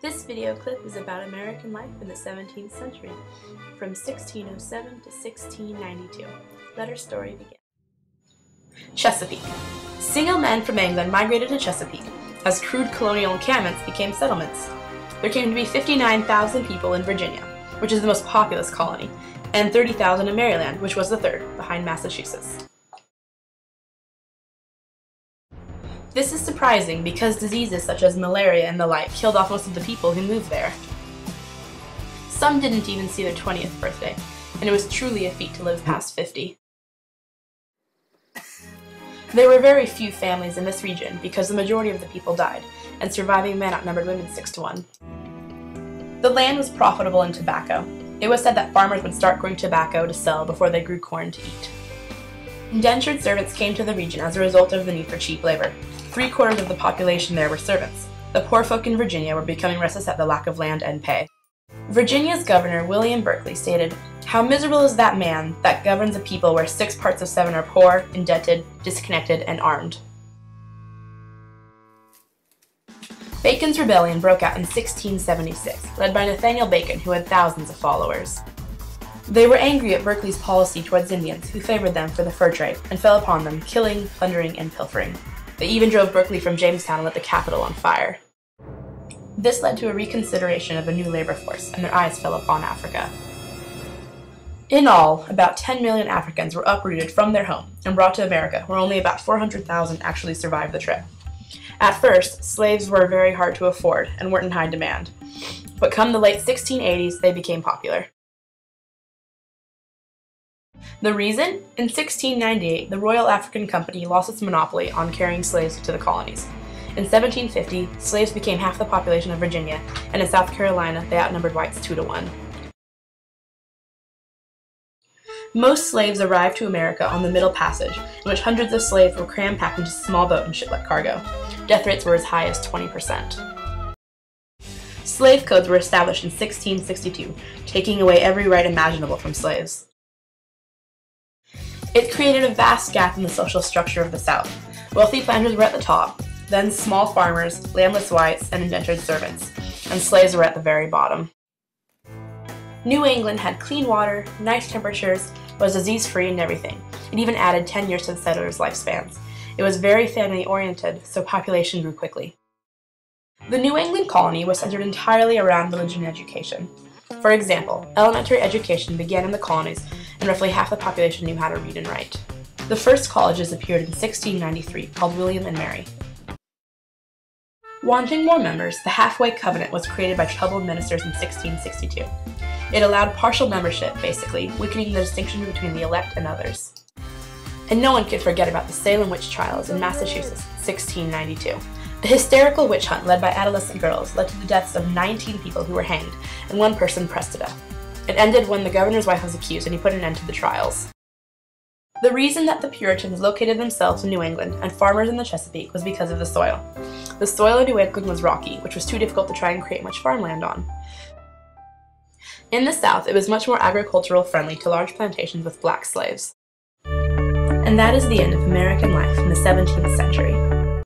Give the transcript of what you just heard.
This video clip is about American life in the 17th century, from 1607 to 1692. Let our story begin. Chesapeake. Single men from England migrated to Chesapeake as crude colonial encampments became settlements. There came to be 59,000 people in Virginia, which is the most populous colony, and 30,000 in Maryland, which was the third, behind Massachusetts. This is surprising because diseases such as malaria and the like killed off most of the people who moved there. Some didn't even see their 20th birthday, and it was truly a feat to live past 50. There were very few families in this region because the majority of the people died, and surviving men outnumbered women 6 to 1. The land was profitable in tobacco. It was said that farmers would start growing tobacco to sell before they grew corn to eat. Indentured servants came to the region as a result of the need for cheap labor. 3/4 of the population there were servants. The poor folk in Virginia were becoming restless at the lack of land and pay. Virginia's governor, William Berkeley, stated, "How miserable is that man that governs a people where 6 parts of 7 are poor, indebted, disconnected, and armed." Bacon's Rebellion broke out in 1676, led by Nathaniel Bacon, who had thousands of followers. They were angry at Berkeley's policy towards Indians, who favored them for the fur trade, and fell upon them, killing, plundering, and pilfering. They even drove Berkeley from Jamestown and lit the Capitol on fire. This led to a reconsideration of a new labor force, and their eyes fell upon Africa. In all, about 10 million Africans were uprooted from their home and brought to America, where only about 400,000 actually survived the trip. At first, slaves were very hard to afford and weren't in high demand, but come the late 1680s, they became popular. The reason? In 1698, the Royal African Company lost its monopoly on carrying slaves to the colonies. In 1750, slaves became half the population of Virginia, and in South Carolina, they outnumbered whites 2 to 1. Most slaves arrived to America on the Middle Passage, in which hundreds of slaves were cram-packed into a small boat and shipped like cargo. Death rates were as high as 20%. Slave codes were established in 1662, taking away every right imaginable from slaves. It created a vast gap in the social structure of the South. Wealthy planters were at the top, then small farmers, landless whites, and indentured servants, and slaves were at the very bottom. New England had clean water, nice temperatures, was disease-free and everything. It even added 10 years to the settlers' lifespans. It was very family-oriented, so population grew quickly. The New England colony was centered entirely around religion and education. For example, elementary education began in the colonies, and roughly half the population knew how to read and write. The first colleges appeared in 1693, called William and Mary. Wanting more members, the Halfway Covenant was created by troubled ministers in 1662. It allowed partial membership, basically, weakening the distinction between the elect and others. And no one could forget about the Salem witch trials in Massachusetts, 1692. A hysterical witch hunt led by adolescent girls led to the deaths of 19 people who were hanged, and 1 person pressed to death. It ended when the governor's wife was accused, and he put an end to the trials. The reason that the Puritans located themselves in New England and farmers in the Chesapeake was because of the soil. The soil in New England was rocky, which was too difficult to try and create much farmland on. In the South, it was much more agricultural friendly to large plantations with black slaves. And that is the end of American life in the 17th century.